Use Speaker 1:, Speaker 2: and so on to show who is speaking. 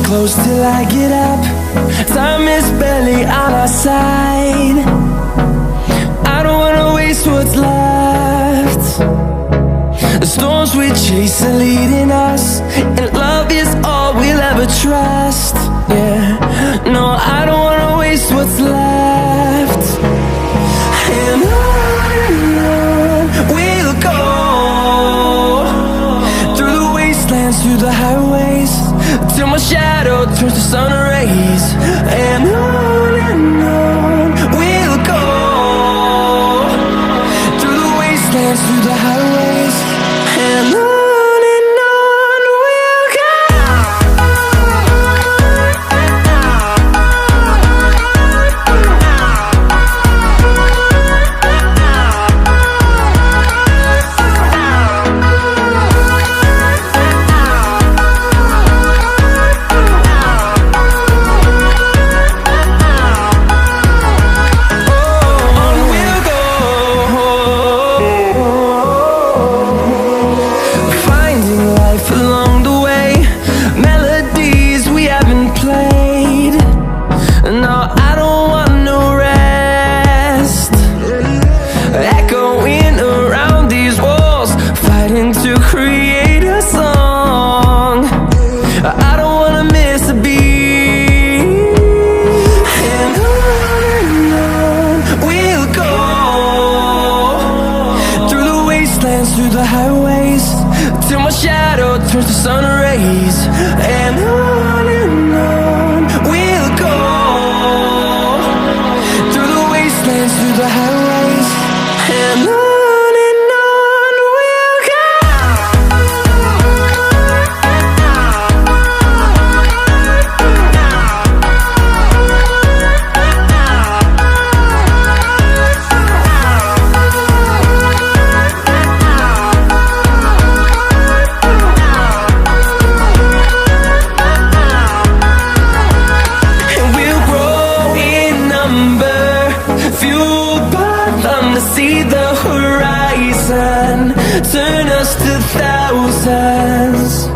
Speaker 1: close till I get up. Time is barely on our side. I don't wanna waste what's left. The storms we chase are leading us, and love is all we'll ever trust. Yeah, no, I don't wanna waste what's left. And on we'll go, through the wastelands, through the highways, till my shadow turns to sun rays. And on we'll go, through the wastelands, through the highways, and on we'll go. No, I don't want no rest. Echoing around these walls, fighting to create a song. I don't wanna miss a beat. And on we'll go, through the wastelands, through the highways, till my shadow turns to sun rays. And on we'll go, through the highways, and on we'll go. And we'll grow in number, fueled by them to see the horizon, turn us to thousands.